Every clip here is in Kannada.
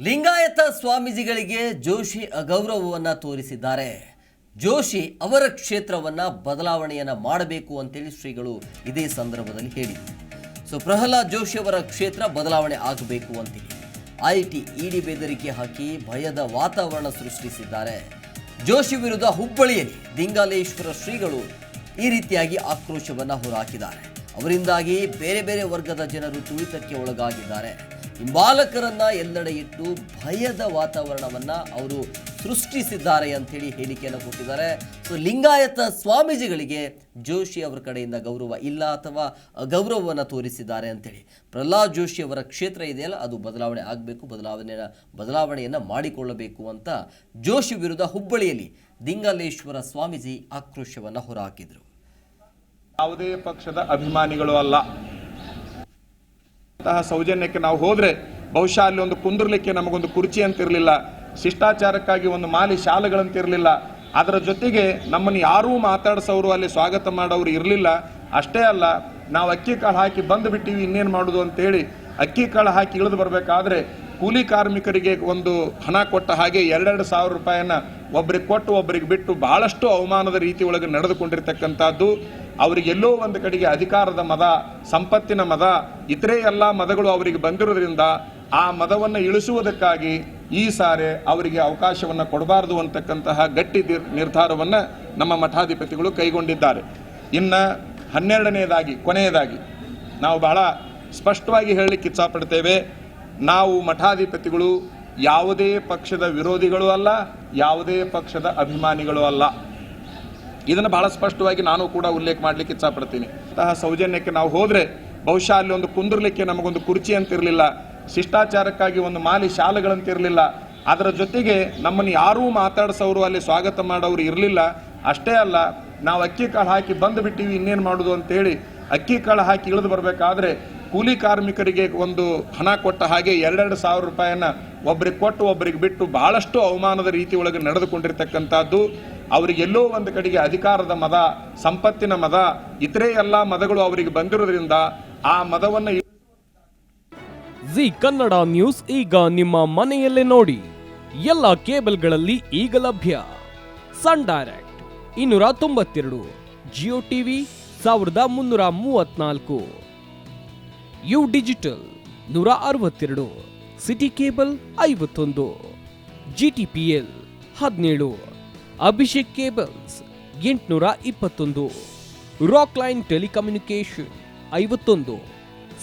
ಲಿಂಗಾಯತ ಸ್ವಾಮೀಜಿಗಳಿಗೆ ಜೋಶಿ ಅಗೌರವವನ್ನು ತೋರಿಸಿದ್ದಾರೆ. ಜೋಶಿ ಅವರ ಕ್ಷೇತ್ರವನ್ನು ಬದಲಾವಣೆಯನ್ನು ಮಾಡಬೇಕು ಅಂತೇಳಿ ಶ್ರೀಗಳು ಇದೇ ಸಂದರ್ಭದಲ್ಲಿ ಹೇಳಿದರು. ಪ್ರಹ್ಲಾದ್ ಜೋಶಿ ಅವರ ಕ್ಷೇತ್ರ ಬದಲಾವಣೆ ಆಗಬೇಕು ಅಂತೇಳಿ ಐಟಿ ಇಡಿ ಬೆದರಿಕೆ ಹಾಕಿ ಭಯದ ವಾತಾವರಣ ಸೃಷ್ಟಿಸಿದ್ದಾರೆ. ಜೋಶಿ ವಿರುದ್ಧ ಹುಬ್ಬಳ್ಳಿಯಲ್ಲಿ ದಿಂಗಾಲೇಶ್ವರ ಶ್ರೀಗಳು ಈ ರೀತಿಯಾಗಿ ಆಕ್ರೋಶವನ್ನು ಹೊರಹಾಕಿದ್ದಾರೆ. ಅವರಿಂದಾಗಿ ಬೇರೆ ಬೇರೆ ವರ್ಗದ ಜನರು ತುಳಿತಕ್ಕೆ ಒಳಗಾಗಿದ್ದಾರೆ. ಹಿಂಬಾಲಕರನ್ನ ಎಲ್ಲೆಡೆ ಇಟ್ಟು ಭಯದ ವಾತಾವರಣವನ್ನ ಅವರು ಸೃಷ್ಟಿಸಿದ್ದಾರೆ ಅಂತೇಳಿ ಹೇಳಿಕೆಯನ್ನು ಕೊಟ್ಟಿದ್ದಾರೆ. ಲಿಂಗಾಯತ ಸ್ವಾಮೀಜಿಗಳಿಗೆ ಜೋಶಿ ಅವರ ಕಡೆಯಿಂದ ಗೌರವ ಇಲ್ಲ ಅಥವಾ ಅಗೌರವವನ್ನು ತೋರಿಸಿದ್ದಾರೆ ಅಂತೇಳಿ. ಪ್ರಹ್ಲಾದ್ ಜೋಶಿ ಅವರ ಕ್ಷೇತ್ರ ಇದೆಯಲ್ಲ, ಅದು ಬದಲಾವಣೆ ಆಗಬೇಕು, ಬದಲಾವಣೆಯನ್ನು ಮಾಡಿಕೊಳ್ಳಬೇಕು ಅಂತ ಜೋಶಿ ವಿರುದ್ಧ ಹುಬ್ಬಳ್ಳಿಯಲ್ಲಿ ದಿಂಗಾಲೇಶ್ವರ ಸ್ವಾಮೀಜಿ ಆಕ್ರೋಶವನ್ನು ಹೊರಹಾಕಿದರು. ಯಾವುದೇ ಪಕ್ಷದ ಅಭಿಮಾನಿಗಳು ಅಲ್ಲ. ಸೌಜನ್ಯಕ್ಕೆ ನಾವು ಹೋದ್ರೆ ಬಹುಶಃ ಅಲ್ಲಿ ಒಂದು ಕುಂದ್ರಲಿಕ್ಕೆ ನಮಗೊಂದು ಕುರ್ಚಿ ಅಂತಿರಲಿಲ್ಲ, ಶಿಷ್ಟಾಚಾರಕ್ಕಾಗಿ ಒಂದು ಮಾಲಿ ಶಾಲೆಗಳಂತಿರಲಿಲ್ಲ. ಅದರ ಜೊತೆಗೆ ನಮ್ಮನ್ನು ಯಾರೂ ಮಾತಾಡಿಸೋರು ಅಲ್ಲಿ ಸ್ವಾಗತ ಮಾಡೋರು ಇರಲಿಲ್ಲ. ಅಷ್ಟೇ ಅಲ್ಲ, ನಾವು ಅಕ್ಕಿ ಕಾಳು ಹಾಕಿ ಬಂದು ಬಿಟ್ಟಿವಿ, ಇನ್ನೇನು ಮಾಡೋದು ಅಂತೇಳಿ ಅಕ್ಕಿ ಕಾಳು ಹಾಕಿ ಇಳಿದು ಬರಬೇಕಾದ್ರೆ ಕೂಲಿ ಕಾರ್ಮಿಕರಿಗೆ ಒಂದು ಹಣ ಕೊಟ್ಟ ಹಾಗೆ 2,000 ರೂಪಾಯಿಯನ್ನ ಒಬ್ಬರಿಗೆ ಕೊಟ್ಟು ಒಬ್ಬರಿಗೆ ಬಿಟ್ಟು ಬಹಳಷ್ಟು ಅವಮಾನದ ರೀತಿ ಒಳಗೆ ನಡೆದುಕೊಂಡಿರ್ತಕ್ಕಂಥದ್ದು. ಅವರಿಗೆಲ್ಲೋ ಒಂದು ಕಡೆಗೆ ಅಧಿಕಾರದ ಮದ, ಸಂಪತ್ತಿನ ಮದ, ಇತರೆ ಎಲ್ಲ ಮದಗಳು ಅವರಿಗೆ ಬಂದಿರೋದ್ರಿಂದ ಆ ಮದವನ್ನು ಇಳಿಸುವುದಕ್ಕಾಗಿ ಈ ಸಾರಿ ಅವರಿಗೆ ಅವಕಾಶವನ್ನು ಕೊಡಬಾರದು ಅಂತಕ್ಕಂತಹ ಗಟ್ಟಿ ನಿರ್ಧಾರವನ್ನು ನಮ್ಮ ಮಠಾಧಿಪತಿಗಳು ಕೈಗೊಂಡಿದ್ದಾರೆ. ಇನ್ನು 12ನೇದಾಗಿ ಕೊನೆಯದಾಗಿ ನಾವು ಬಹಳ ಸ್ಪಷ್ಟವಾಗಿ ಹೇಳಲಿಕ್ಕೆ ಇಚ್ಛಪಡ್ತೇವೆ, ನಾವು ಮಠಾಧಿಪತಿಗಳು ಯಾವುದೇ ಪಕ್ಷದ ವಿರೋಧಿಗಳು ಅಲ್ಲ, ಯಾವುದೇ ಪಕ್ಷದ ಅಭಿಮಾನಿಗಳು ಅಲ್ಲ. ಇದನ್ನು ಬಹಳ ಸ್ಪಷ್ಟವಾಗಿ ನಾನು ಕೂಡ ಉಲ್ಲೇಖ ಮಾಡಲಿಕ್ಕೆ ಇಚ್ಛಪಡ್ತೀನಿ. ಸೌಜನ್ಯಕ್ಕೆ ನಾವು ಹೋದರೆ ಬಹುಶಃ ಅಲ್ಲಿ ಒಂದು ಕುಂದ್ರಲಿಕ್ಕೆ ನಮಗೊಂದು ಕುರ್ಚಿ ಅಂತಿರಲಿಲ್ಲ, ಶಿಷ್ಟಾಚಾರಕ್ಕಾಗಿ ಒಂದು ಮಾಲಿ ಶಾಲೆಗಳಂತಿರಲಿಲ್ಲ. ಅದರ ಜೊತೆಗೆ ನಮ್ಮನ್ನು ಯಾರೂ ಮಾತಾಡಿಸೋರು ಅಲ್ಲಿ ಸ್ವಾಗತ ಮಾಡೋರು ಇರಲಿಲ್ಲ. ಅಷ್ಟೇ ಅಲ್ಲ, ನಾವು ಅಕ್ಕಿ ಕಾಳು ಹಾಕಿ ಬಂದು ಬಿಟ್ಟಿವಿ, ಇನ್ನೇನು ಮಾಡೋದು ಅಂತೇಳಿ ಅಕ್ಕಿ ಕಾಳು ಹಾಕಿ ಇಳಿದು ಬರಬೇಕಾದ್ರೆ ಕೂಲಿ ಕಾರ್ಮಿಕರಿಗೆ ಒಂದು ಹಣ ಕೊಟ್ಟ ಹಾಗೆ 2,000 ರೂಪಾಯಿಯನ್ನ ಒಬ್ಬರಿಗೆ ಕೊಟ್ಟು ಒಬ್ಬರಿಗೆ ಬಿಟ್ಟು ಬಹಳಷ್ಟು ಅವಮಾನದ ರೀತಿ ಒಳಗೆ ನಡೆದುಕೊಂಡಿರ್ತಕ್ಕಂಥದ್ದು. ಅವರಿಗೆಲ್ಲೋ ಒಂದು ಕಡೆಗೆ ಅಧಿಕಾರದ ಮದ, ಸಂಪತ್ತಿನ ಮದ, ಇತರೆ ಎಲ್ಲ ಮದಗಳು ಅವರಿಗೆ ಬಂದಿರೋದ್ರಿಂದ ಆ ಮದವನ್ನು ಜಿ ಕನ್ನಡ ನ್ಯೂಸ್ ಈಗ ನಿಮ್ಮ ಮನೆಯಲ್ಲೇ ನೋಡಿ. ಎಲ್ಲ ಕೇಬಲ್ಗಳಲ್ಲಿ ಈಗ ಲಭ್ಯ. Sun Direct 292, Jio TV 1334, U digital 162, city cable 51, GTPL 17, Abhishek cables 821, Rockline telecommunication 51,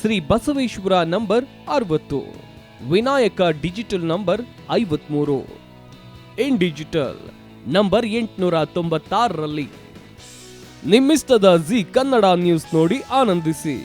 Shri Basaveshwara number 60, Vinayaka digital number 53, in digital number 896ರಲ್ಲಿ. ನಿಮ್ಮಿಸ್ತದ ಜಿ ಕನ್ನಡ ನ್ಯೂಸ್ ನೋಡಿ ಆನಂದಿಸಿ.